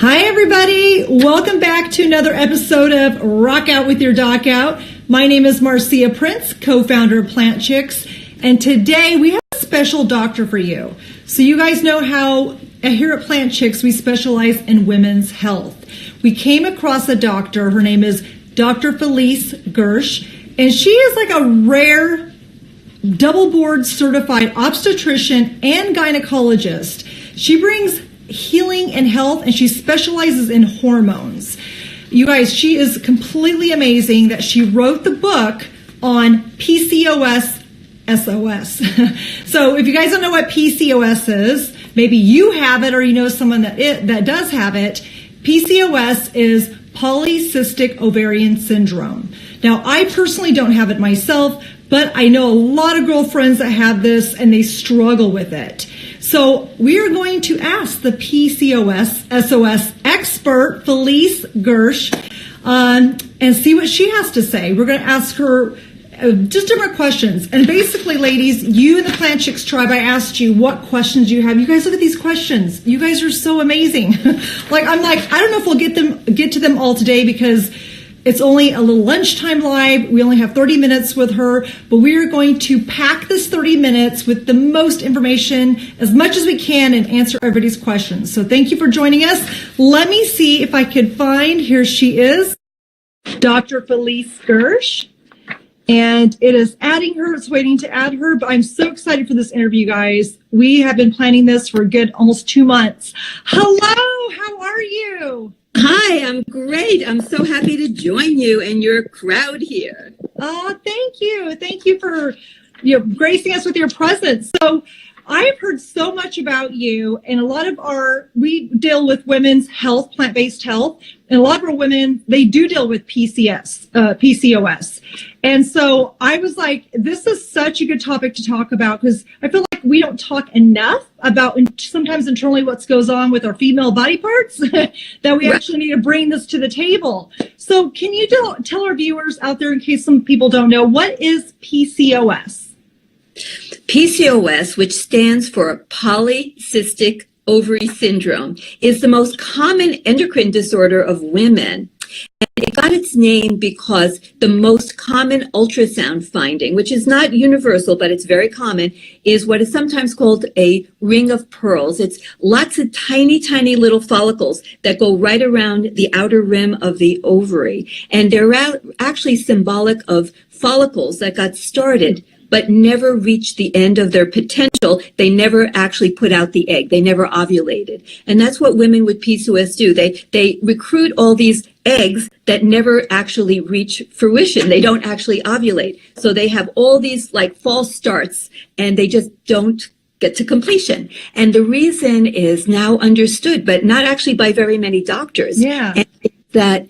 Hi, everybody. Welcome back to another episode of Rock Out with Your Doc Out. My name is Marzia Prince, co-founder of Plant Chicks, and today we have a special doctor for you. So you guys know how here at Plant Chicks we specialize in women's health. We came across a doctor. Her name is Dr. Felice Gersh, and she is like a rare double board certified obstetrician and gynecologist. She brings healing and health, and she specializes in hormones. You guys, she is completely amazing that she wrote the book on PCOS SOS. So if you guys don't know what PCOS is, maybe you have it or you know someone that does have it. PCOS is Polycystic Ovary Syndrome. Now, I personally don't have it myself, but I know a lot of girlfriends that have this and they struggle with it. So we are going to ask the PCOS SOS expert, Felice Gersh, and see what she has to say. We're going to ask her just different questions. And basically, ladies, you in the Plant Chicks tribe, I asked you what questions you have. You guys look at these questions. You guys are so amazing. I don't know if we'll get to them all today because it's only a little lunchtime live. We only have 30 minutes with her, but we are going to pack this 30 minutes with the most information as much as we can and answer everybody's questions. So thank you for joining us. Let me see if I could find, here she is, Dr. Felice Gersh. And it is adding her, it's waiting to add her, but I'm so excited for this interview, guys. We have been planning this for a good almost 2 months. Hello, how are you? Hi, I'm great. I'm so happy to join you and your crowd here. Oh, thank you. Thank you for gracing us with your presence. So I've heard so much about you, and we deal with women's health, plant-based health, and a lot of our women, they do deal with PCOS. And so I was like, this is such a good topic to talk about because I feel like we don't talk enough about sometimes internally what goes on with our female body parts that we actually need to bring this to the table. So can you tell our viewers out there, in case some people don't know, what is PCOS? PCOS, which stands for Polycystic Ovary Syndrome, is the most common endocrine disorder of women. And it got its name because the most common ultrasound finding, which is not universal, but it's very common, is what is sometimes called a ring of pearls. It's lots of tiny, tiny little follicles that go right around the outer rim of the ovary. And they're actually symbolic of follicles that got started but never reached the end of their potential. They never actually put out the egg. They never ovulated. And that's what women with PCOS do. They recruit all these eggs that never actually reach fruition. They don't actually ovulate. So they have all these like false starts and they just don't get to completion. And the reason is now understood, but not actually by very many doctors. Yeah. And it's that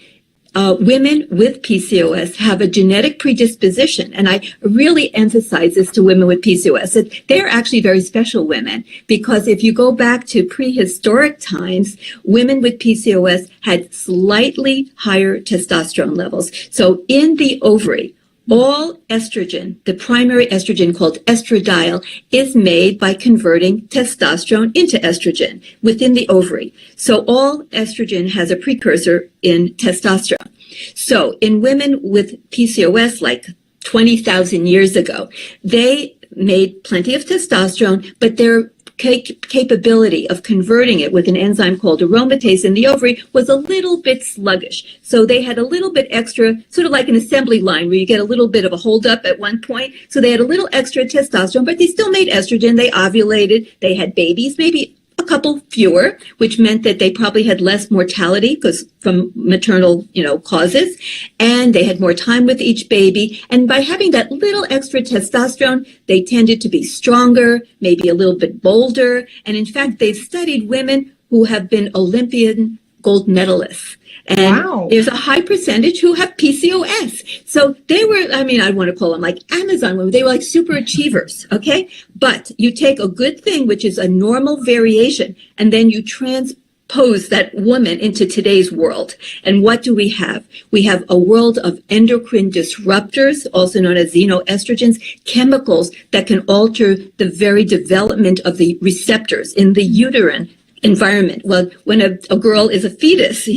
women with PCOS have a genetic predisposition, and I really emphasize this to women with PCOS, that they're actually very special women, because if you go back to prehistoric times, women with PCOS had slightly higher testosterone levels. So in the ovary, all estrogen, the primary estrogen called estradiol, is made by converting testosterone into estrogen within the ovary. So all estrogen has a precursor in testosterone. So in women with PCOS, like 20,000 years ago, they made plenty of testosterone, but their capability of converting it with an enzyme called aromatase in the ovary was a little bit sluggish. So they had a little bit extra, sort of like an assembly line where you get a little bit of a holdup at one point. So they had a little extra testosterone, but they still made estrogen. They ovulated. They had babies, maybe a couple fewer, which meant that they probably had less mortality because from maternal, causes, and they had more time with each baby. And by having that little extra testosterone, they tended to be stronger, maybe a little bit bolder. And in fact, they've studied women who have been Olympian gold medalists. And there's a high percentage who have PCOS. So they were, I want to call them like Amazon women. They were like super achievers, okay? But you take a good thing, which is a normal variation, and then you transpose that woman into today's world. And what do we have? We have a world of endocrine disruptors, also known as xenoestrogens, chemicals that can alter the very development of the receptors in the uterine environment. Well, when a girl is a fetus,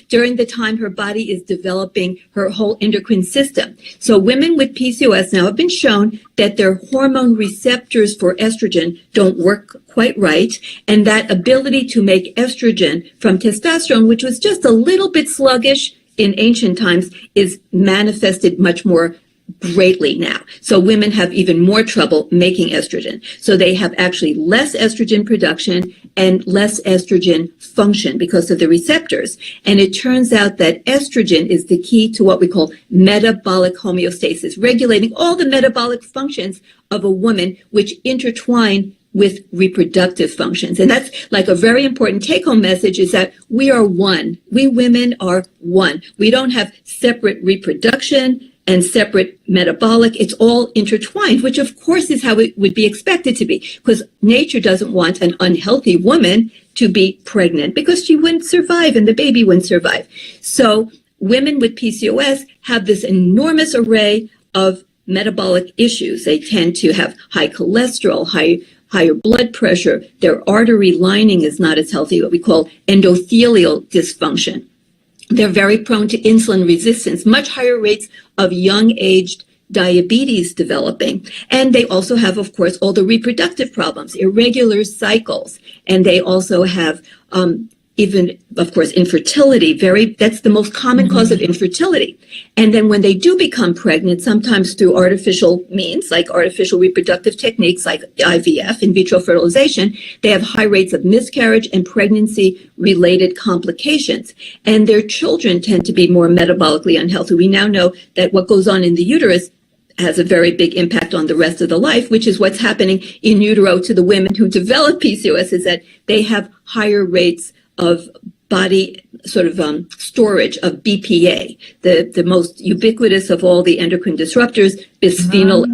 during the time her body is developing her whole endocrine system. So women with PCOS now have been shown that their hormone receptors for estrogen don't work quite right, and that ability to make estrogen from testosterone, which was just a little bit sluggish in ancient times, is manifested much more greatly now. So women have even more trouble making estrogen. So they have actually less estrogen production and less estrogen function because of the receptors. And it turns out that estrogen is the key to what we call metabolic homeostasis, regulating all the metabolic functions of a woman, which intertwine with reproductive functions. And that's like a very important take-home message, is that we are one. We women are one. We don't have separate reproduction and separate metabolic. It's all intertwined, which of course is how it would be expected to be, because nature doesn't want an unhealthy woman to be pregnant, because she wouldn't survive and the baby wouldn't survive. So women with PCOS have this enormous array of metabolic issues. They tend to have high cholesterol, higher blood pressure. Their artery lining is not as healthy, what we call endothelial dysfunction. They're very prone to insulin resistance, much higher rates of young-aged diabetes developing. And they also have, of course, all the reproductive problems, irregular cycles. And they also have even, of course, infertility. That's the most common cause of infertility. And then when they do become pregnant, sometimes through artificial means, like artificial reproductive techniques like IVF, in vitro fertilization, they have high rates of miscarriage and pregnancy-related complications. And their children tend to be more metabolically unhealthy. We now know that what goes on in the uterus has a very big impact on the rest of the life, which is what's happening in utero to the women who develop PCOS, is that they have higher rates of body storage of BPA, the most ubiquitous of all the endocrine disruptors, bisphenol.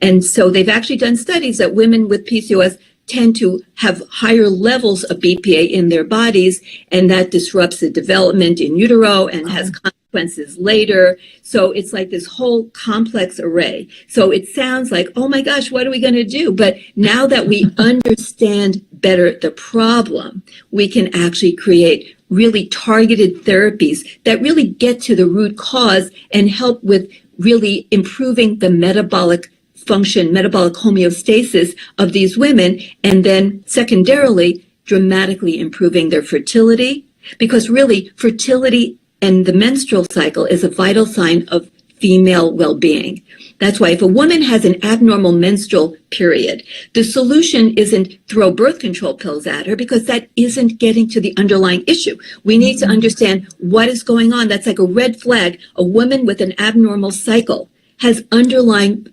And so they've actually done studies that women with PCOS tend to have higher levels of BPA in their bodies, and that disrupts the development in utero and has consequences later. So it's like this whole complex array. So it sounds like, oh my gosh, what are we going to do? But now that we understand better the problem, we can actually create really targeted therapies that really get to the root cause and help with really improving the metabolic function, metabolic homeostasis of these women, and then secondarily, dramatically improving their fertility, because really fertility and the menstrual cycle is a vital sign of female well-being. That's why if a woman has an abnormal menstrual period, the solution isn't throw birth control pills at her, because that isn't getting to the underlying issue. We need to understand what is going on. That's like a red flag. A woman with an abnormal cycle has underlying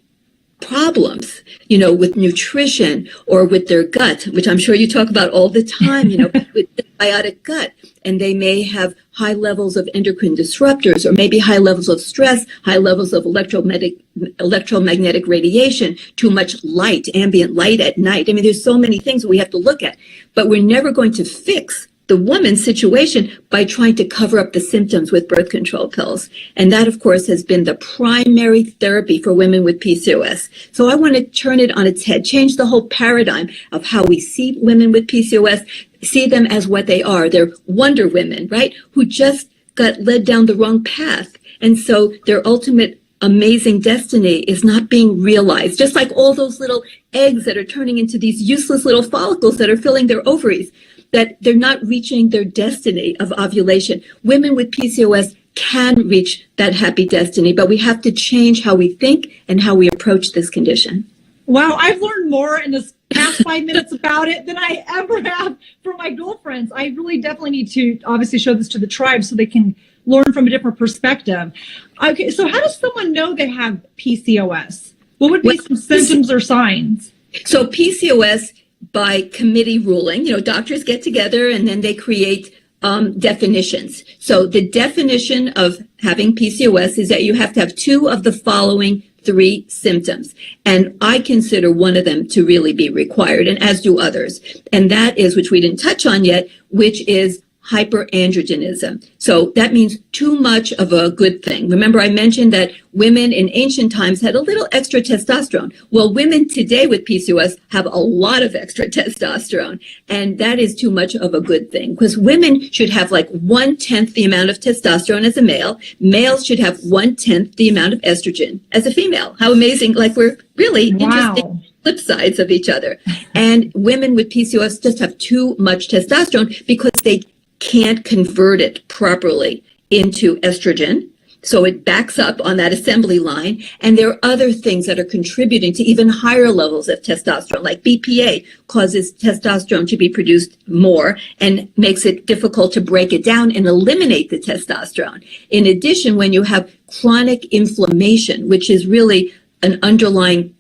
problems, with nutrition or with their gut, which I'm sure you talk about all the time, with dysbiotic gut. And they may have high levels of endocrine disruptors, or maybe high levels of stress, high levels of electromagnetic radiation, too much light, ambient light at night. I mean, there's so many things we have to look at, but we're never going to fix the woman's situation by trying to cover up the symptoms with birth control pills. And that, of course, has been the primary therapy for women with PCOS. So I want to turn it on its head, change the whole paradigm of how we see women with PCOS, see them as what they are. They're Wonder Women, right? Who just got led down the wrong path. And so their ultimate amazing destiny is not being realized, just like all those little eggs that are turning into these useless little follicles that are filling their ovaries, that they're not reaching their destiny of ovulation. Women with PCOS can reach that happy destiny, but we have to change how we think and how we approach this condition. Wow, I've learned more in this past 5 minutes about it than I ever have from my girlfriends. I really definitely need to obviously show this to the tribe so they can learn from a different perspective. Okay, so how does someone know they have PCOS? What would be some symptoms or signs? So PCOS, by committee ruling, doctors get together and then they create definitions. So the definition of having PCOS is that you have to have two of the following 3 symptoms. And I consider one of them to really be required, and as do others. And that is, which we didn't touch on yet, which is hyperandrogenism. So that means too much of a good thing. Remember, I mentioned that women in ancient times had a little extra testosterone. Well, women today with PCOS have a lot of extra testosterone, and that is too much of a good thing, because women should have like 1/10 the amount of testosterone as a male. Males should have 1/10 the amount of estrogen as a female. How amazing. Like, we're really interesting flip sides of each other. And women with PCOS just have too much testosterone because they can't convert it properly into estrogen. So it backs up on that assembly line. And there are other things that are contributing to even higher levels of testosterone, like BPA causes testosterone to be produced more and makes it difficult to break it down and eliminate the testosterone. In addition, when you have chronic inflammation, which is really an underlying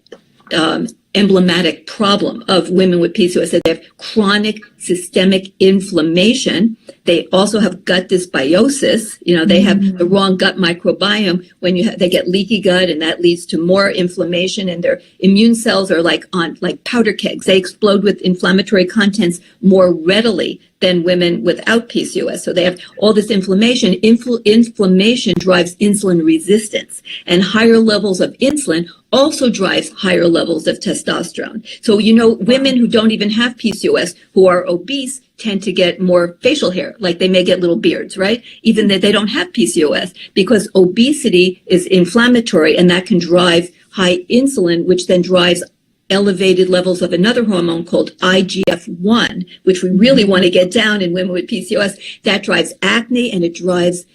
emblematic problem of women with PCOS, that they have chronic systemic inflammation. They also have gut dysbiosis. They have the wrong gut microbiome. When they get leaky gut, and that leads to more inflammation, and their immune cells are like powder kegs. They explode with inflammatory contents more readily than women without PCOS. So they have all this inflammation. Inflammation drives insulin resistance, and higher levels of insulin also drives higher levels of testosterone. So, women who don't even have PCOS, who are obese, tend to get more facial hair, like they may get little beards, right? Even that they don't have PCOS, because obesity is inflammatory, and that can drive high insulin, which then drives elevated levels of another hormone called IGF-1, which we really want to get down in women with PCOS. That drives acne, and it drives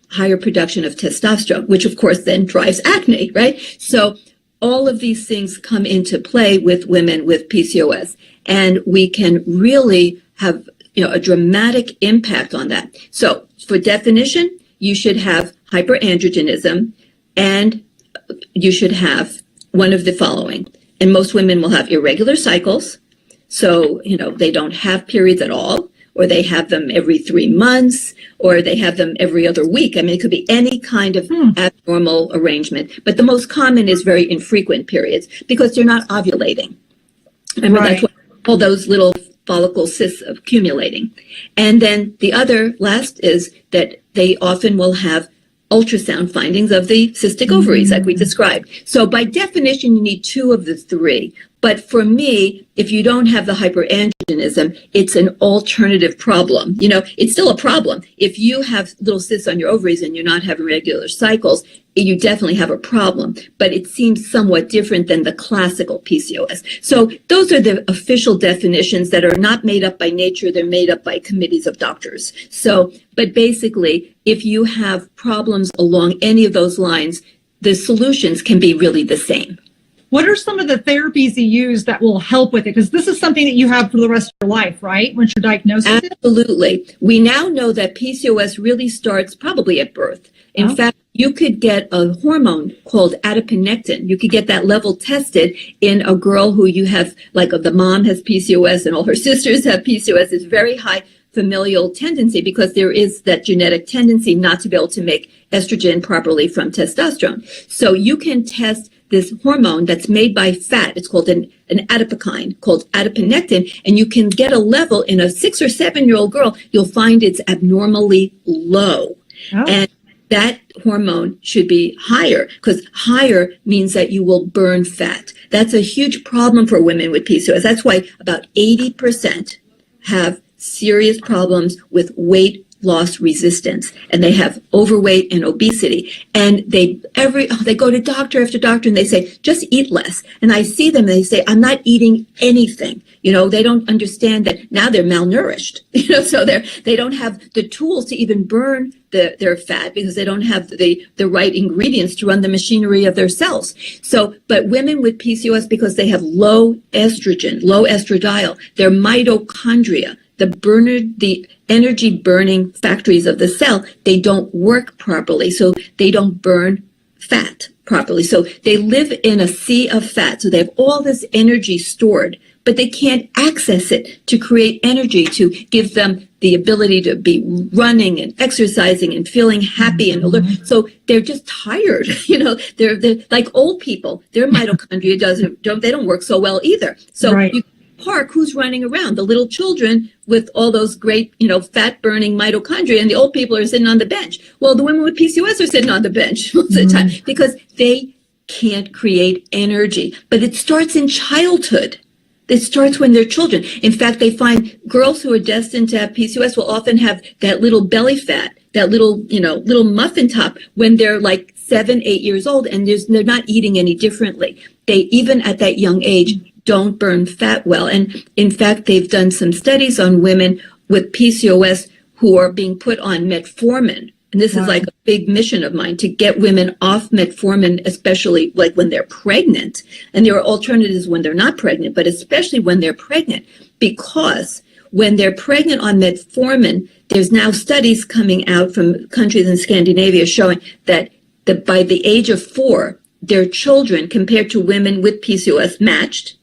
higher production of testosterone, which of course then drives acne, right? So all of these things come into play with women with PCOS, and we can really have a dramatic impact on that. So for definition, you should have hyperandrogenism, and you should have one of the following. And most women will have irregular cycles. So, they don't have periods at all, or they have them every 3 months, or they have them every other week. I mean, it could be any kind of abnormal arrangement. But the most common is very infrequent periods, because they're not ovulating. Remember, that's what all those little follicle cysts accumulating. And then the other last is that they often will have ultrasound findings of the cystic ovaries, like we described. So by definition, you need 2 of the 3. But for me, if you don't have the hyperandrogenism, it's an alternative problem. It's still a problem. If you have little cysts on your ovaries and you're not having regular cycles, you definitely have a problem. But it seems somewhat different than the classical PCOS. So those are the official definitions that are not made up by nature. They're made up by committees of doctors. So, but basically, if you have problems along any of those lines, the solutions can be really the same. What are some of the therapies you use that will help with it? Because this is something that you have for the rest of your life, right? Once you're diagnosed with it? Absolutely. We now know that PCOS really starts probably at birth. In fact, you could get a hormone called adiponectin. You could get that level tested in a girl who you have, like the mom has PCOS and all her sisters have PCOS. It's very high familial tendency, because there is that genetic tendency not to be able to make estrogen properly from testosterone. So you can test this hormone that's made by fat. It's called an adipokine called adiponectin, and you can get a level in a 6 or 7-year-old girl. You'll find it's abnormally low. And that hormone should be higher, because higher means that you will burn fat. That's a huge problem for women with PCOS. That's why about 80% have serious problems with weight loss resistance, and they have overweight and obesity, and they go to doctor after doctor, and they say, just eat less. And I see them, and they say, I'm not eating anything. They don't understand that now they're malnourished, so they don't have the tools to even burn their fat, because they don't have the right ingredients to run the machinery of their cells. So, but women with PCOS, because they have low estrogen, low estradiol, their mitochondria, the energy burning factories of the cell, they don't work properly. So they don't burn fat properly. So they live in a sea of fat. So they have all this energy stored, but they can't access it to create energy to give them the ability to be running and exercising and feeling happy and alert. So they're just tired. They're like old people. Their mitochondria don't work so well either. So you park, who's running around? The little children with all those great, fat-burning mitochondria, and the old people are sitting on the bench. Well, the women with PCOS are sitting on the bench most of the time because they can't create energy. But it starts in childhood. It starts when they're children. In fact, they find girls who are destined to have PCOS will often have that little belly fat, that little muffin top when they're like 7, 8 years old, and they're not eating any differently. They, even at that young age, don't burn fat well. And in fact, they've done some studies on women with PCOS who are being put on metformin. And this is like a big mission of mine, to get women off metformin, especially like when they're pregnant. And there are alternatives when they're not pregnant, but especially when they're pregnant, because when they're pregnant on metformin, there's now studies coming out from countries in Scandinavia showing that by the age of 4, their children, compared to women with PCOS matched,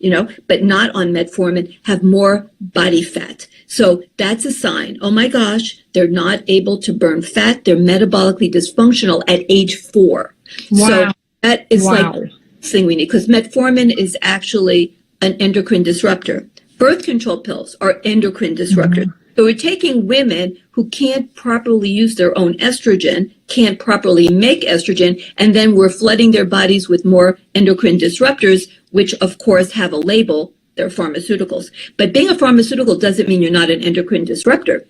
but not on metformin, have more body fat. So that's a sign. Oh my gosh, they're not able to burn fat. They're metabolically dysfunctional at age 4. Wow. So that is like the thing we need, because metformin is actually an endocrine disruptor. Birth control pills are endocrine disruptors. So we're taking women who can't properly use their own estrogen, can't properly make estrogen, and then we're flooding their bodies with more endocrine disruptors, which of course have a label. They're pharmaceuticals. But being a pharmaceutical doesn't mean you're not an endocrine disruptor.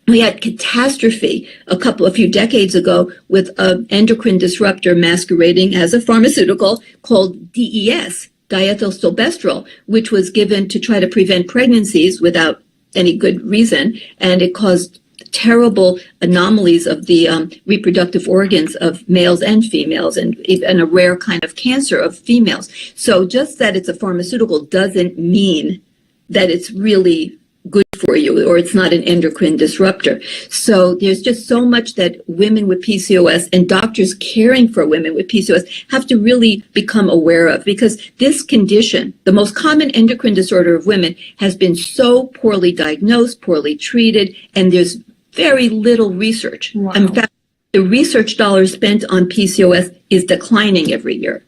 We had catastrophe a few decades ago with an endocrine disruptor masquerading as a pharmaceutical called DES, diethylstilbestrol, which was given to try to prevent pregnancies without any good reason, and it caused terrible anomalies of the reproductive organs of males and females, and a rare kind of cancer of females. So just that it's a pharmaceutical doesn't mean that it's really good for you, or it's not an endocrine disruptor. So there's just so much that women with PCOS and doctors caring for women with PCOS have to really become aware of, because this condition, the most common endocrine disorder of women, has been so poorly diagnosed, poorly treated, and there's very little research. Wow. In fact, the research dollars spent on PCOS is declining every year.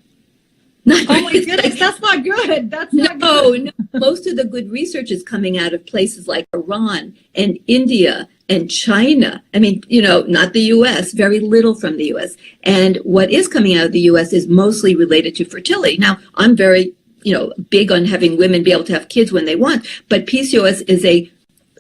Oh my goodness, that's not good. That's not good. No, most of the good research is coming out of places like Iran and India and China. I mean, not the U.S., very little from the U.S. And what is coming out of the U.S. is mostly related to fertility. Now, I'm very, big on having women be able to have kids when they want, but PCOS is a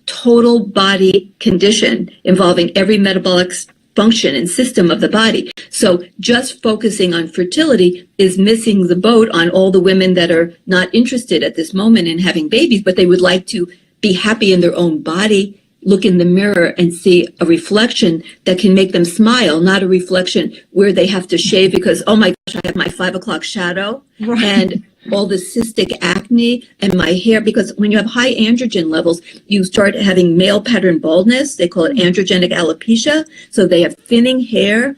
total body condition involving every metabolic function and system of the body. So just focusing on fertility is missing the boat on all the women that are not interested at this moment in having babies, but they would like to be happy in their own body, look in the mirror and see a reflection that can make them smile, not a reflection where they have to shave because, oh my gosh, I have my 5 o'clock shadow and all the cystic acne and my hair, because when you have high androgen levels, you start having male pattern baldness. They call it androgenic alopecia. So they have thinning hair,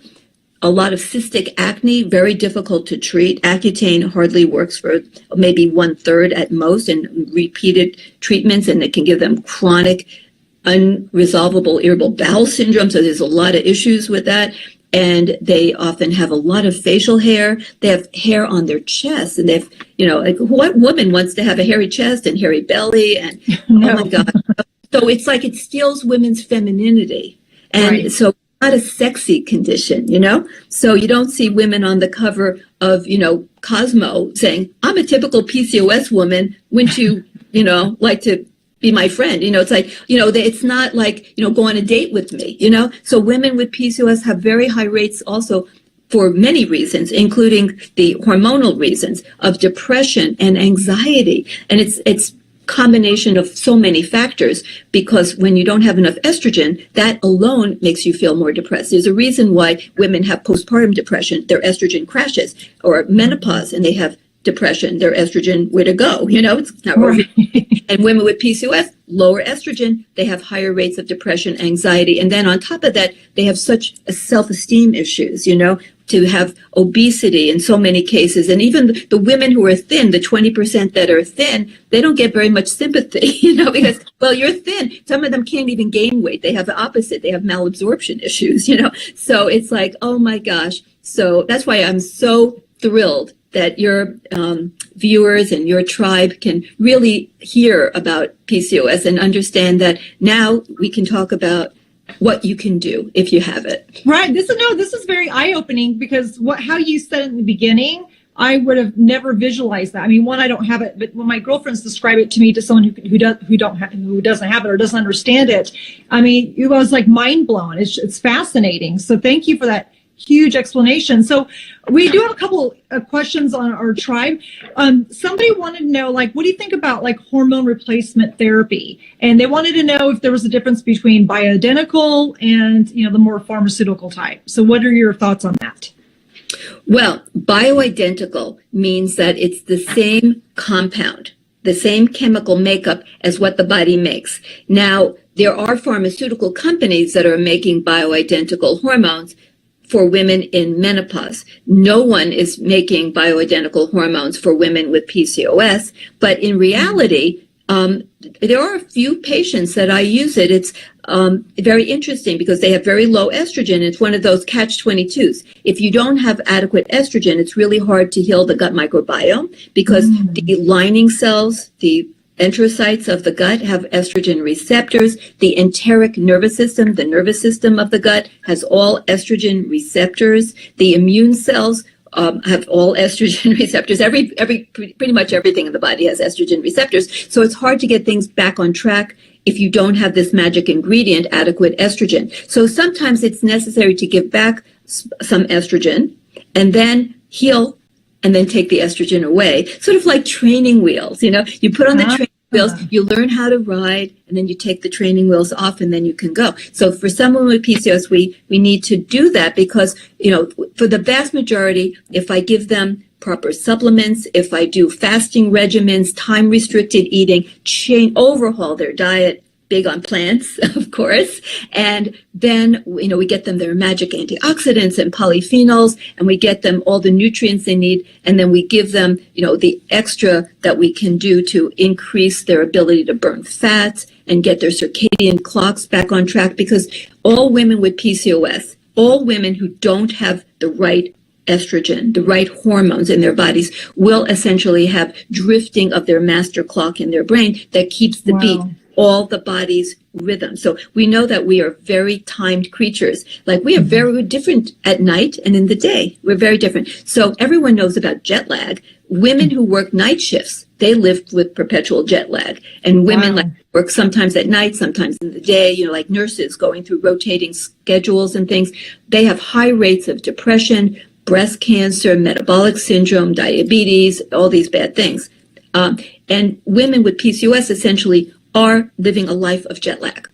a lot of cystic acne, very difficult to treat. Accutane hardly works for maybe 1/3 at most, and repeated treatments, and it can give them chronic unresolvable irritable bowel syndrome. So there's a lot of issues with that. And they often have a lot of facial hair. They have hair on their chest, and they have, like what woman wants to have a hairy chest and hairy belly? And oh my God. So it's like it steals women's femininity. And so not a sexy condition, So you don't see women on the cover of, Cosmo saying, I'm a typical PCOS woman. Wouldn't you, like to be my friend? It's like, it's not like, go on a date with me, So women with PCOS have very high rates also for many reasons, including the hormonal reasons of depression and anxiety. And it's combination of so many factors, because when you don't have enough estrogen, that alone makes you feel more depressed. There's a reason why women have postpartum depression. Their estrogen crashes, or menopause, and they have depression, their estrogen, where to go, it's not right. And women with PCOS, lower estrogen, they have higher rates of depression, anxiety, and then on top of that, they have such self-esteem issues, to have obesity in so many cases. And even the women who are thin, the 20% that are thin, they don't get very much sympathy, because, well, you're thin. Some of them can't even gain weight. They have the opposite. They have malabsorption issues, So it's like, oh my gosh. So that's why I'm so thrilled that your viewers and your tribe can really hear about PCOS and understand that now we can talk about what you can do if you have it. Right. This is very eye-opening, because how you said in the beginning, I would have never visualized that. I mean, one, I don't have it, but when my girlfriends describe it to me, to someone who doesn't have it or doesn't understand it, I mean, it was like mind blown. It's fascinating. So thank you for that huge explanation. So we do have a couple of questions on our tribe. Somebody wanted to know, like, what do you think about like hormone replacement therapy? And they wanted to know if there was a difference between bioidentical and, the more pharmaceutical type. So what are your thoughts on that? Well, bioidentical means that it's the same compound, the same chemical makeup as what the body makes. Now, there are pharmaceutical companies that are making bioidentical hormones for women in menopause. No one is making bioidentical hormones for women with PCOS, but in reality, there are a few patients that I use it. It's very interesting because they have very low estrogen. It's one of those catch-22s. If you don't have adequate estrogen, it's really hard to heal the gut microbiome, because the lining cells, the enterocytes of the gut, have estrogen receptors. The enteric nervous system, the nervous system of the gut, has all estrogen receptors. The immune cells have all estrogen receptors. Pretty much everything in the body has estrogen receptors. So it's hard to get things back on track if you don't have this magic ingredient, adequate estrogen. So sometimes it's necessary to give back some estrogen and then heal and then take the estrogen away, sort of like training wheels. You put on the training wheels, you learn how to ride, and then you take the training wheels off, and then you can go. So for someone with PCOS, we need to do that because, for the vast majority, if I give them proper supplements, if I do fasting regimens, time-restricted eating, overhaul their diet, big on plants, of course. And then, we get them their magic antioxidants and polyphenols, and we get them all the nutrients they need. And then we give them, the extra that we can do to increase their ability to burn fats and get their circadian clocks back on track. Because all women with PCOS, all women who don't have the right estrogen, the right hormones in their bodies, will essentially have drifting of their master clock in their brain that keeps the beat, all the body's rhythm. So we know that we are very timed creatures. Like, we are very different at night and in the day. We're very different. So everyone knows about jet lag. Women who work night shifts, they live with perpetual jet lag. And women work sometimes at night, sometimes in the day, like nurses going through rotating schedules and things. They have high rates of depression, breast cancer, metabolic syndrome, diabetes, all these bad things. And women with PCOS essentially are living a life of jet lag.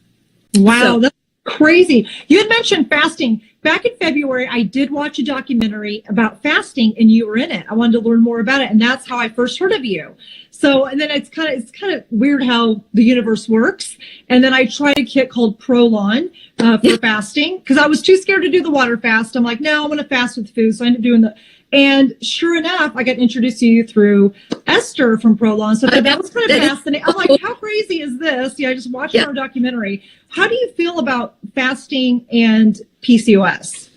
Wow, that's crazy. You had mentioned fasting. Back in February, I did watch a documentary about fasting, and you were in it. I wanted to learn more about it, and that's how I first heard of you. So, and then it's kind of weird how the universe works. And then I tried a kit called Prolon for fasting, because I was too scared to do the water fast. I'm like, no, I want to fast with food. So I ended up doing and sure enough, I got introduced to you through Esther from Prolon. So that was kind of fascinating. I'm like, how crazy is this? I just watched our documentary. How do you feel about fasting and PCOS?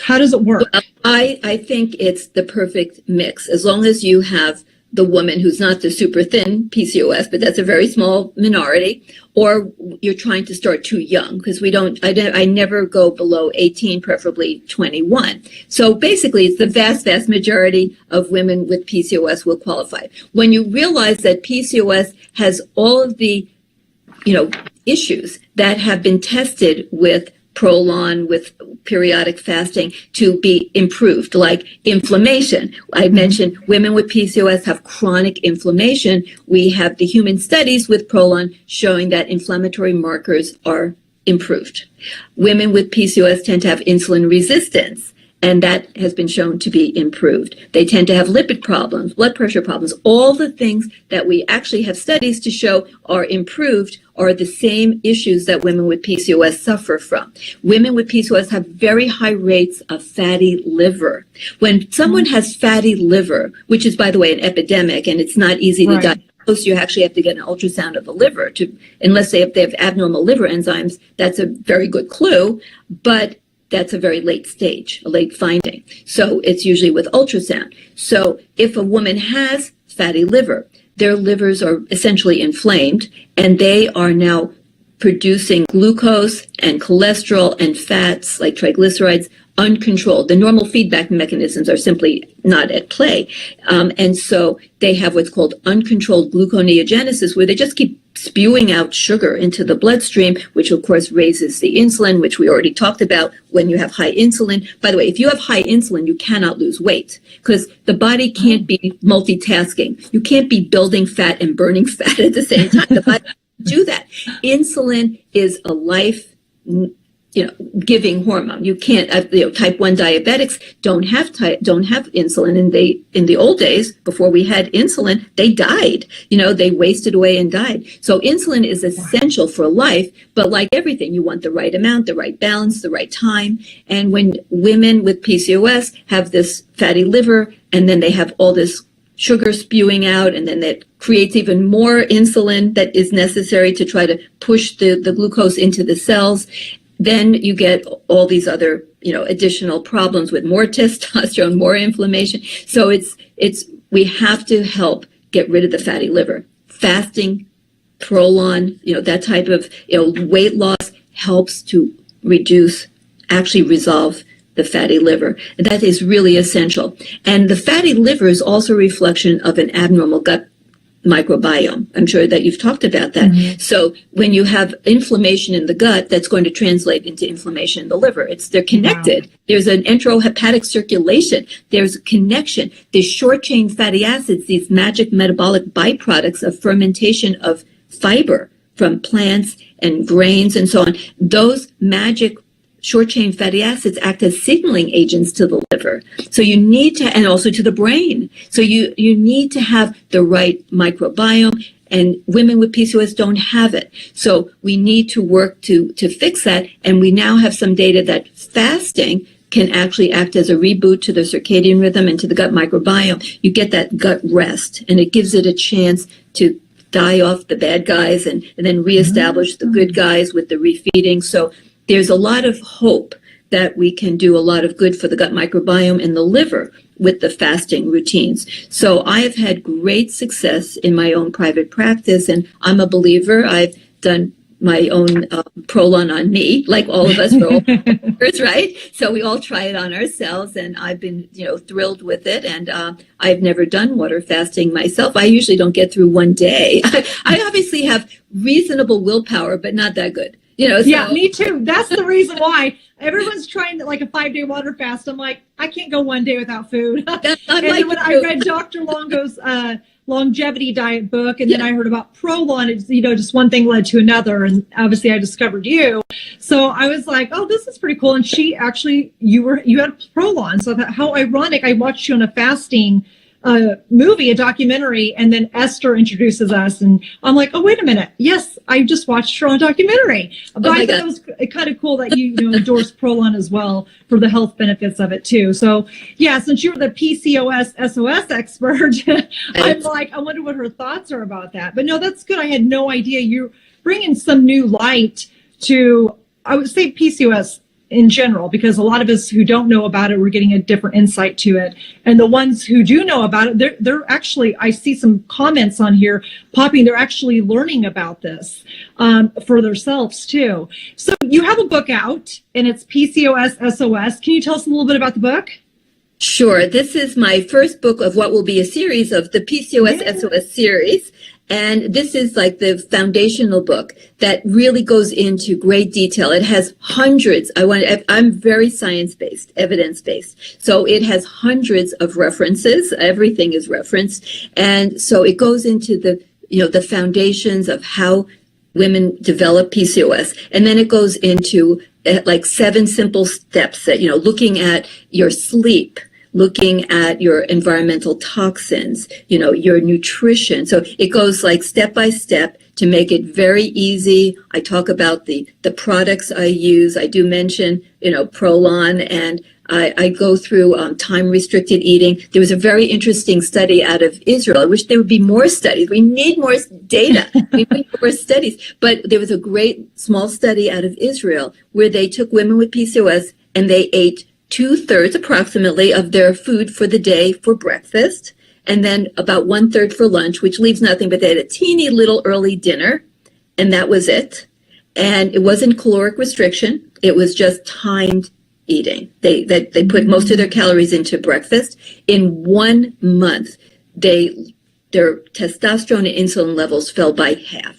How does it work? Well, I think it's the perfect mix, as long as you have the woman who's not the super thin PCOS, but that's a very small minority, or you're trying to start too young, because I never go below 18, preferably 21. So basically, it's the vast majority of women with PCOS will qualify. When you realize that PCOS has all of the, issues that have been tested with Prolon, with periodic fasting, to be improved, like inflammation. I mentioned women with PCOS have chronic inflammation. We have the human studies with Prolon showing that inflammatory markers are improved. Women with PCOS tend to have insulin resistance, and that has been shown to be improved. They tend to have lipid problems, blood pressure problems. All the things that we actually have studies to show are improved are the same issues that women with PCOS suffer from. Women with PCOS have very high rates of fatty liver. When someone has fatty liver, which is, by the way, an epidemic, and it's not easy to diagnose, you actually have to get an ultrasound of the liver unless they have abnormal liver enzymes. That's a very good clue. But that's a very late stage, a late finding. So it's usually with ultrasound. So if a woman has fatty liver, their livers are essentially inflamed, and they are now producing glucose and cholesterol and fats like triglycerides uncontrolled. The normal feedback mechanisms are simply not at play. And so they have what's called uncontrolled gluconeogenesis, where they just keep spewing out sugar into the bloodstream, which of course raises the insulin, which we already talked about when you have high insulin. By the way, if you have high insulin, you cannot lose weight because the body can't be multitasking. You can't be building fat and burning fat at the same time. The body can't do that. Insulin is a life giving hormone. You can't, type 1 diabetics don't have insulin. And in the old days, before we had insulin, they died. They wasted away and died. So insulin is essential for life, but like everything, you want the right amount, the right balance, the right time. And when women with PCOS have this fatty liver, and then they have all this sugar spewing out, and then that creates even more insulin that is necessary to try to push the glucose into the cells. Then you get all these other, additional problems with more testosterone, more inflammation. So we have to help get rid of the fatty liver. Fasting, Prolon, that type of, weight loss helps to resolve the fatty liver. And that is really essential. And the fatty liver is also a reflection of an abnormal gut microbiome. I'm sure that you've talked about that. Mm-hmm. So when you have inflammation in the gut, that's going to translate into inflammation in the liver. They're connected. Wow. There's an enterohepatic circulation. There's a connection. These short chain fatty acids, these magic metabolic byproducts of fermentation of fiber from plants and grains and so on. Those magic short-chain fatty acids act as signaling agents to the liver. So you need to, and also to the brain. So you need to have the right microbiome, and women with PCOS don't have it. So we need to work to fix that. And we now have some data that fasting can actually act as a reboot to the circadian rhythm and to the gut microbiome. You get that gut rest, and it gives it a chance to die off the bad guys and then reestablish the good guys with the refeeding. So there's a lot of hope that we can do a lot of good for the gut microbiome and the liver with the fasting routines. So I have had great success in my own private practice, and I'm a believer. I've done my own Prolon on me, like all of us for all years, right? So we all try it on ourselves, and I've been, thrilled with it. And I've never done water fasting myself. I usually don't get through one day. I obviously have reasonable willpower, but not that good. So. Yeah, me too. That's the reason why everyone's trying like a 5-day water fast. I'm like, I can't go one day without food. And then when I read Dr. Longo's longevity diet book, and then I heard about Prolon, it's, just one thing led to another. And obviously I discovered you. So I was like, oh, this is pretty cool. And you had Prolon. So I thought, how ironic. I watched you on a fasting movie, a documentary, and then Esther introduces us, and I'm like, oh, wait a minute. Yes, I just watched her on a documentary. But I thought it was kind of cool that you endorsed Prolon as well for the health benefits of it too. So yeah, since you're the PCOS SOS expert, I'm like, I wonder what her thoughts are about that. But no, that's good. I had no idea. You're bringing some new light to, I would say, PCOS in general, because a lot of us who don't know about it, we're getting a different insight to it. And the ones who do know about it, they're actually, I see some comments on here popping, they're actually learning about this for themselves too. So you have a book out, and it's PCOS SOS. Can you tell us a little bit about the book? Sure. This is my first book of what will be a series of the PCOS SOS series. And this is like the foundational book that really goes into great detail. It has hundreds. I'm very science-based, evidence-based. So it has hundreds of references. Everything is referenced. And so it goes into the foundations of how women develop PCOS. And then it goes into like 7 simple steps that, looking at your sleep, looking at your environmental toxins, your nutrition. So it goes like step by step to make it very easy. I talk about the products I use. I do mention, Prolon, and I go through time-restricted eating. There was a very interesting study out of Israel. I wish there would be more studies. We need more data. We need more studies. But there was a great small study out of Israel where they took women with PCOS and they ate 2/3 approximately of their food for the day for breakfast, and then about 1/3 for lunch, which leaves nothing, but they had a teeny little early dinner, and that was it. And it wasn't caloric restriction. It was just timed eating. They put most of their calories into breakfast. In 1 month, their testosterone and insulin levels fell by half.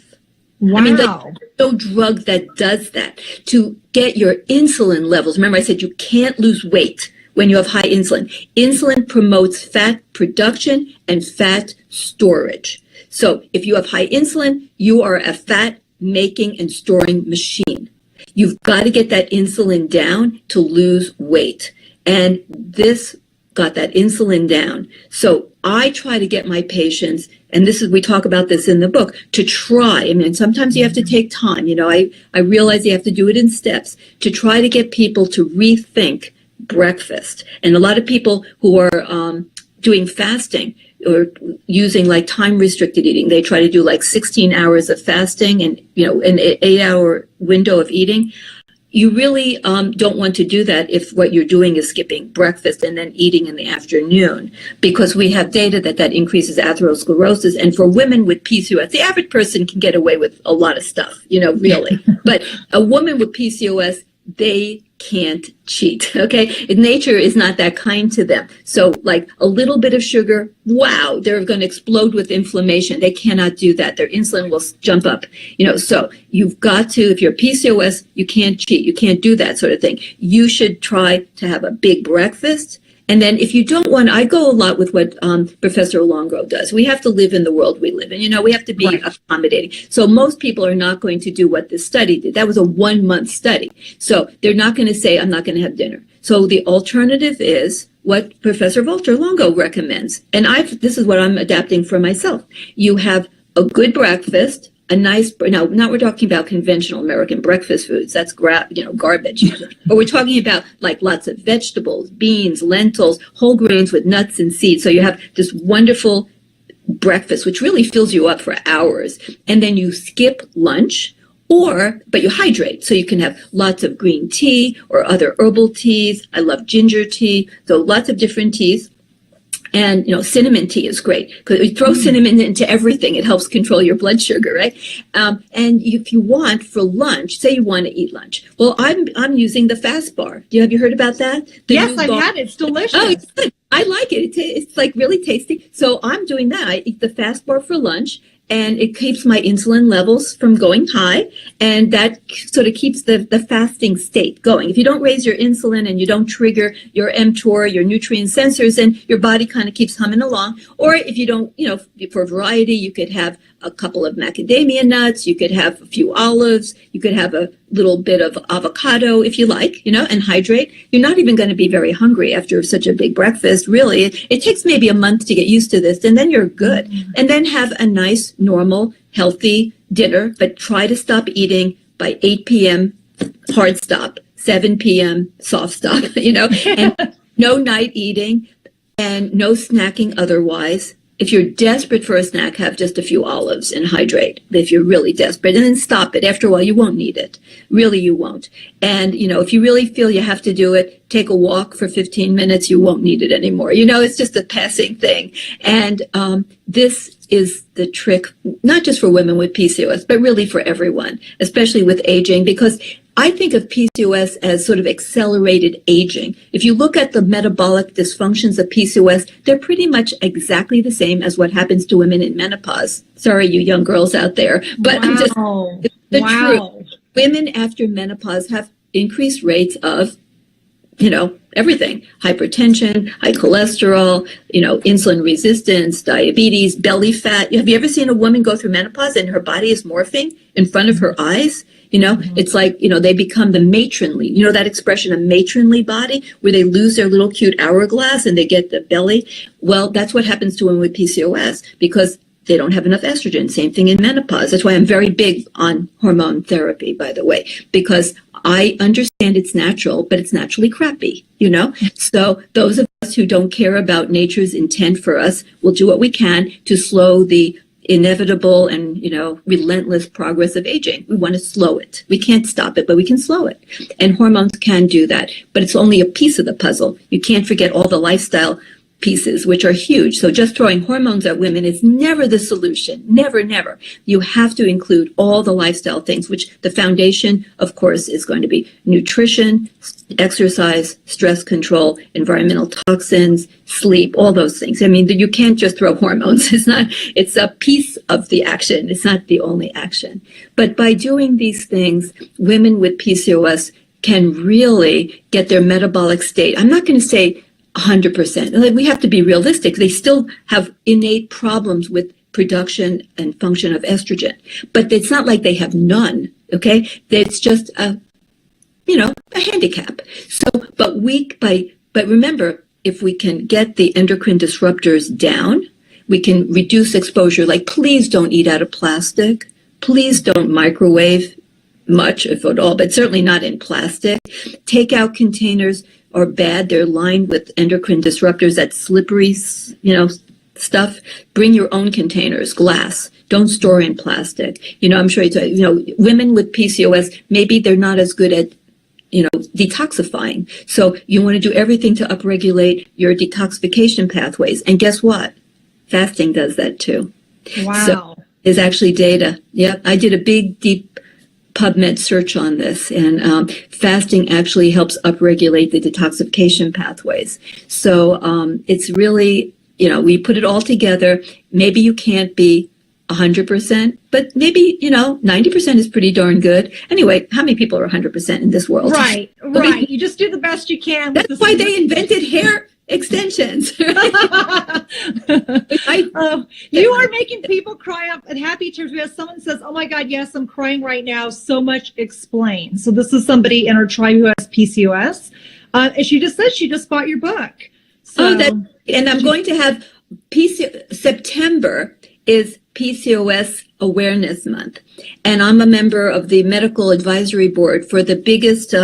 Wow. I mean, there's no drug that does that. To get your insulin levels, remember I said you can't lose weight when you have high insulin. Insulin promotes fat production and fat storage. So if you have high insulin, you are a fat making and storing machine. You've got to get that insulin down to lose weight. And this got that insulin down. So I try to get my patients, and we talk about this in the book, to try. I mean, sometimes you have to take time. I realize you have to do it in steps to try to get people to rethink breakfast. And a lot of people who are doing fasting or using like time restricted eating, they try to do like 16 hours of fasting and, an 8-hour window of eating. You really don't want to do that if what you're doing is skipping breakfast and then eating in the afternoon, because we have data that increases atherosclerosis. And for women with PCOS, the average person can get away with a lot of stuff, really. But a woman with PCOS, they can't cheat, okay? Nature is not that kind to them. So like a little bit of sugar, wow, they're going to explode with inflammation. They cannot do that. Their insulin will jump up, so you've got to, if you're PCOS, you can't cheat. You can't do that sort of thing. You should try to have a big breakfast. And then if you don't want, I go a lot with what Professor Longo does. We have to live in the world we live in. We have to be accommodating. So most people are not going to do what this study did. That was a 1-month study. So they're not going to say, I'm not going to have dinner. So the alternative is what Professor Walter Longo recommends. And this is what I'm adapting for myself. You have a good breakfast, a nice, now we're talking about conventional American breakfast foods. That's garbage. But we're talking about like lots of vegetables, beans, lentils, whole grains with nuts and seeds. So you have this wonderful breakfast, which really fills you up for hours. And then you skip lunch, but you hydrate. So you can have lots of green tea or other herbal teas. I love ginger tea. So lots of different teas. And, cinnamon tea is great because you throw cinnamon into everything. It helps control your blood sugar, right? And if you want for lunch, say you want to eat lunch. Well, I'm using the fast bar. Have you heard about that? Yes, I've had it. It's delicious. Oh, it's good. I like it. It's like really tasty. So I'm doing that. I eat the fast bar for lunch. And it keeps my insulin levels from going high, and that sort of keeps the fasting state going. If you don't raise your insulin and you don't trigger your mTOR, your nutrient sensors, then your body kind of keeps humming along. Or if you don't, for variety, you could have a couple of macadamia nuts, you could have a few olives, you could have a little bit of avocado if you like, and hydrate. You're not even going to be very hungry after such a big breakfast, really. It takes maybe a month to get used to this, and then you're good. And then have a nice, normal, healthy dinner, but try to stop eating by 8 p.m., hard stop, 7 p.m., soft stop, and no night eating and no snacking otherwise. If you're desperate for a snack, have just a few olives and hydrate. If you're really desperate, and then stop it. After a while, you won't need it. Really, you won't. And, if you really feel you have to do it, take a walk for 15 minutes. You won't need it anymore. It's just a passing thing. And this is the trick, not just for women with PCOS, but really for everyone, especially with aging, because I think of PCOS as sort of accelerated aging. If you look at the metabolic dysfunctions of PCOS, they're pretty much exactly the same as what happens to women in menopause. Sorry, you young girls out there, but it's the truth. Women after menopause have increased rates of, everything: hypertension, high cholesterol, insulin resistance, diabetes, belly fat. Have you ever seen a woman go through menopause and her body is morphing in front of her eyes? It's like, they become the matronly, that expression, a matronly body, where they lose their little cute hourglass and they get the belly. Well, that's what happens to women with PCOS because they don't have enough estrogen. Same thing in menopause. That's why I'm very big on hormone therapy, by the way, because I understand it's natural, but it's naturally crappy, So those of us who don't care about nature's intent for us will do what we can to slow the inevitable and, relentless progress of aging. We want to slow it. We can't stop it, but we can slow it. And hormones can do that, but it's only a piece of the puzzle. You can't forget all the lifestyle pieces, which are huge. So just throwing hormones at women is never the solution. Never, never. You have to include all the lifestyle things, which the foundation, of course, is going to be nutrition, exercise, stress control, environmental toxins, sleep, all those things. I mean, you can't just throw hormones. It's a piece of the action. It's not the only action. But by doing these things, women with PCOS can really get their metabolic state. I'm not going to say 100%. We have to be realistic. They still have innate problems with production and function of estrogen, but it's not like they have none. Okay, it's just a handicap. So, but remember, if we can get the endocrine disruptors down, we can reduce exposure. Like, please don't eat out of plastic. Please don't microwave much, if at all, but certainly not in plastic. Takeout containers are bad. They're lined with endocrine disruptors, that slippery, stuff. Bring your own containers, glass. Don't store in plastic. I'm sure women with PCOS, maybe they're not as good at, detoxifying. So you want to do everything to upregulate your detoxification pathways. And guess what? Fasting does that too. Wow. So there's actually data. Yep. I did a big, deep PubMed search on this, and fasting actually helps upregulate the detoxification pathways. So it's really, we put it all together. Maybe you can't be 100%, but maybe, 90% is pretty darn good. Anyway, how many people are 100% in this world? Right. You just do the best you can. That's why they invented hair extensions. You are making people cry up at happy tears because someone says, "Oh my God, yes, I'm crying right now. So much explained." So this is somebody in our tribe who has PCOS, and she just said she just bought your book. So, and I'm going to have September is PCOS Awareness Month, and I'm a member of the medical advisory board for the biggest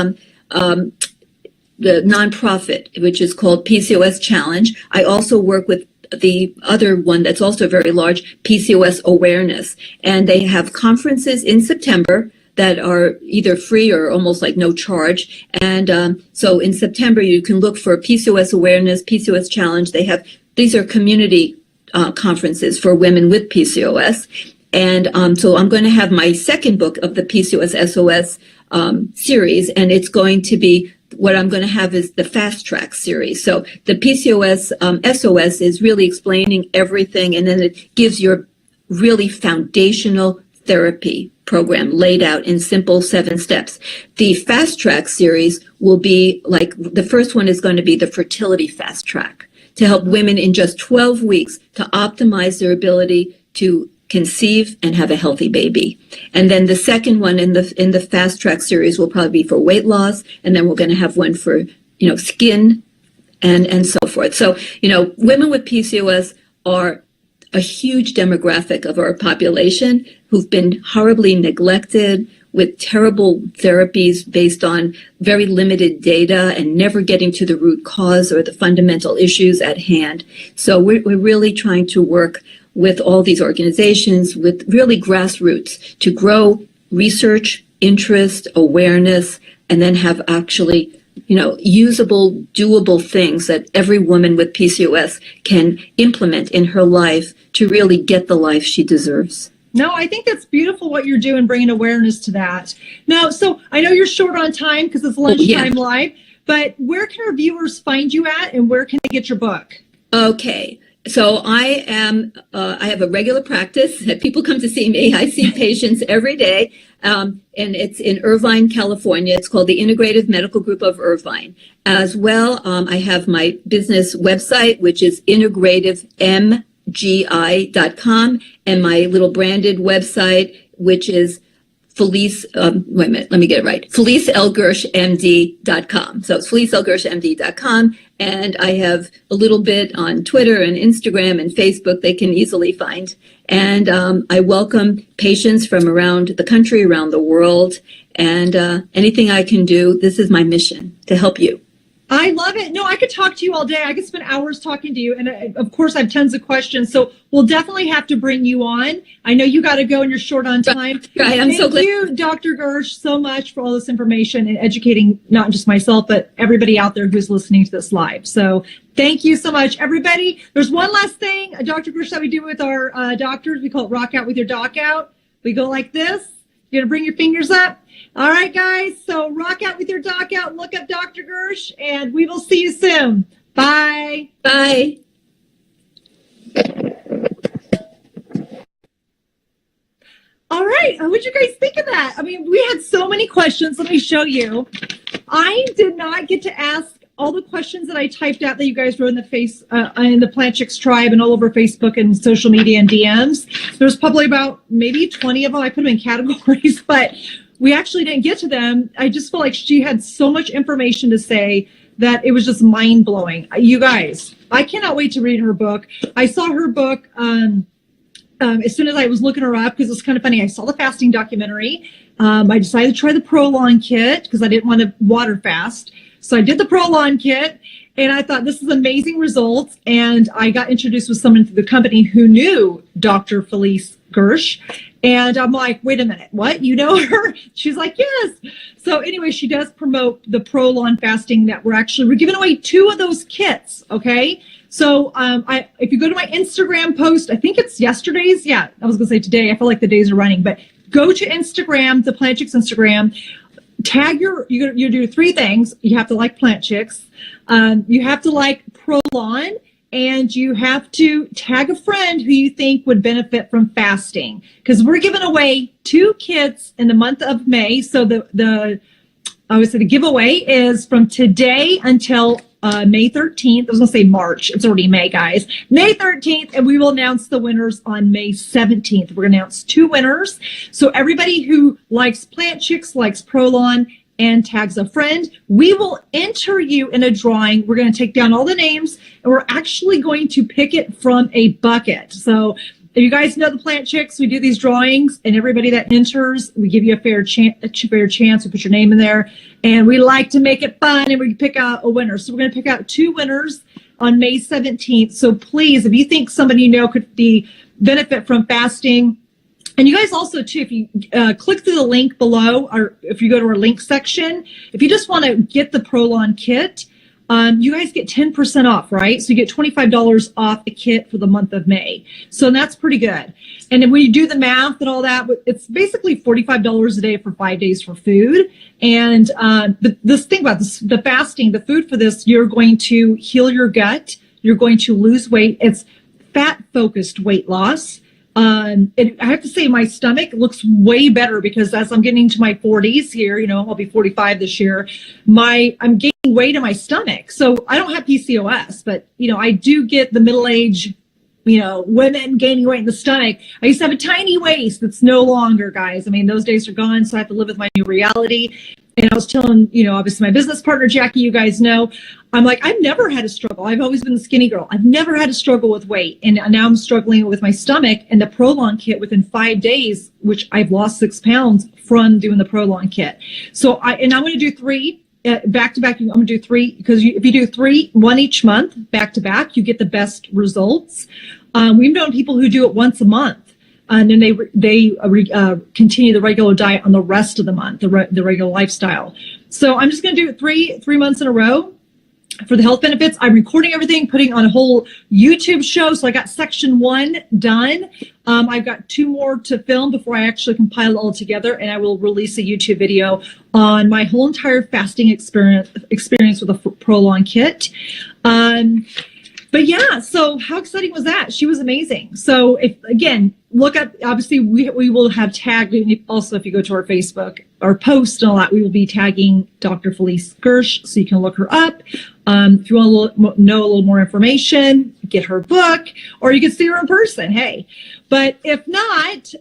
the nonprofit, which is called PCOS Challenge. I also work with the other one that's also very large, PCOS Awareness. And they have conferences in September that are either free or almost like no charge. And so in September, you can look for PCOS Awareness, PCOS Challenge. These are community conferences for women with PCOS. And so I'm going to have my second book of the PCOS SOS series, and it's going to be, what I'm going to have is the fast track series. So the PCOS SOS is really explaining everything, and then it gives your really foundational therapy program laid out in simple 7 steps. The fast track series will be like, the first one is going to be the fertility fast track to help women in just 12 weeks to optimize their ability to conceive and have a healthy baby. And then the second one in the fast track series will probably be for weight loss, and then we're going to have one for skin and so forth. So women with PCOS are a huge demographic of our population who've been horribly neglected with terrible therapies based on very limited data and never getting to the root cause or the fundamental issues at hand. So we're really trying to work with all these organizations, with really grassroots, to grow research, interest, awareness, and then have actually, usable, doable things that every woman with PCOS can implement in her life to really get the life she deserves. No, I think that's beautiful what you're doing, bringing awareness to that. Now, so I know you're short on time because it's lunchtime live, but where can our viewers find you at, and where can they get your book? Okay. So I have a regular practice. People come to see me. I see patients every day. And it's in Irvine, California. It's called the Integrative Medical Group of Irvine. As well, I have my business website, which is integrativemgi.com, and my little branded website, which is Felice, wait a minute, let me get it right. FeliceLGershMD.com. So it's FeliceLGershMD.com. And I have a little bit on Twitter and Instagram and Facebook they can easily find. And I welcome patients from around the country, around the world. And anything I can do, this is my mission, to help you. I love it. No, I could talk to you all day. I could spend hours talking to you. And of course, I have tons of questions. So we'll definitely have to bring you on. I know you got to go and you're short on time. Right. I'm so glad. Thank you, Dr. Gersh, so much for all this information and educating not just myself, but everybody out there who's listening to this live. So thank you so much, everybody. There's one last thing, Dr. Gersh, that we do with our doctors. We call it Rock Out with Your Doc Out. We go like this. You're going to bring your fingers up. All right, guys. So rock out with your doc out. Look up Dr. Gersh, and we will see you soon. Bye. Bye. All right. What'd you guys think of that? I mean, we had so many questions. Let me show you. I did not get to ask all the questions that I typed out that you guys wrote in the Plant Chicks tribe and all over Facebook and social media and DMs. There's probably about maybe 20 of them. I put them in categories, but we actually didn't get to them. I just feel like she had so much information to say that it was just mind blowing. You guys, I cannot wait to read her book. I saw her book as soon as I was looking her up, because it's kind of funny. I saw the fasting documentary. I decided to try the Prolon kit because I didn't want to water fast. So I did the Prolon kit, and I thought this is amazing results. And I got introduced with someone through the company who knew Dr. Felice Gersh. And I'm like, wait a minute, what? You know her? She's like, yes. So anyway, she does promote the Prolon fasting that we're giving away 2 of those kits, okay? So if you go to my Instagram post, I think it's yesterday's. Yeah, I was going to say today. I feel like the days are running. But go to Instagram, the Plant Chicks Instagram. Tag you do 3 things. You have to like Plant Chicks. You have to like Prolon. And you have to tag a friend who you think would benefit from fasting, because we're giving away 2 kits in the month of May. So the giveaway is from today until May 13th. I was going to say March. It's already May, guys. May 13th, and we will announce the winners on May 17th. We're going to announce 2 winners. So everybody who likes Plant Chicks, likes Prolon, and tags a friend, we will enter you in a drawing. We're going to take down all the names, and we're actually going to pick it from a bucket. So if you guys know the Plant Chicks, we do these drawings, and everybody that enters, we give you a fair chance. We put your name in there, and we like to make it fun, and we pick out a winner. So we're going to pick out 2 winners on May 17th. So please, if you think somebody you know could benefit from fasting, and you guys also, too, if you click through the link below, or if you go to our link section, if you just want to get the Prolon kit, you guys get 10% off, right? So you get $25 off the kit for the month of May. So that's pretty good. And then when you do the math and all that, it's basically $45 a day for 5 days for food. And this thing about this, the fasting, the food for this, you're going to heal your gut. You're going to lose weight. It's fat-focused weight loss. I have to say my stomach looks way better, because as I'm getting into my 40s here, I'll be 45 this year, I'm gaining weight in my stomach. So I don't have PCOS, but, I do get the middle-age, women gaining weight in the stomach. I used to have a tiny waist that's no longer, guys. I mean, those days are gone, so I have to live with my new reality. And I was telling, obviously my business partner, Jackie, you guys know, I'm like, I've never had a struggle. I've always been the skinny girl. I've never had a struggle with weight. And now I'm struggling with my stomach, and the Prolon kit within 5 days, which I've lost 6 pounds from doing the Prolon kit. So I'm going to do 3 back to back. I'm going to do 3, because if you do 3, 1 each month, back to back, you get the best results. We've known people who do it once a month. And then they continue the regular diet on the rest of the month, the regular lifestyle. So I'm just going to do it 3 months in a row for the health benefits. I'm recording everything, putting on a whole YouTube show. So I got section 1 done. I've got 2 more to film before I actually compile it all together, and I will release a YouTube video on my whole entire fasting experience with a Prolon kit. But yeah, so how exciting was that? She was amazing. So look up, obviously we will have tagged, also if you go to our Facebook, our post and all that, we will be tagging Dr. Felice Gersh, so you can look her up. If you want to know a little more information, get her book, or you can see her in person, hey. But if not,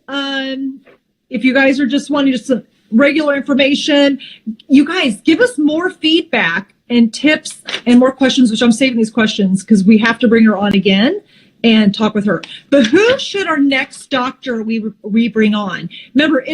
if you guys are just wanting just some regular information, you guys give us more feedback and tips and more questions, which I'm saving these questions because we have to bring her on again. and talk with her. But who should our next doctor we bring on? Remember,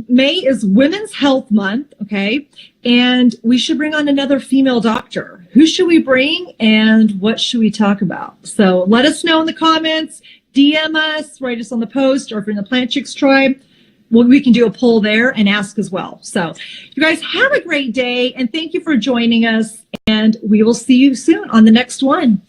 May is Women's Health Month, okay? And we should bring on another female doctor. Who should we bring and what should we talk about? So let us know in the comments, DM us, write us on the post, or if you're in the Plant Chicks tribe, well, we can do a poll there and ask as well. So you guys have a great day and thank you for joining us, and we will see you soon on the next one.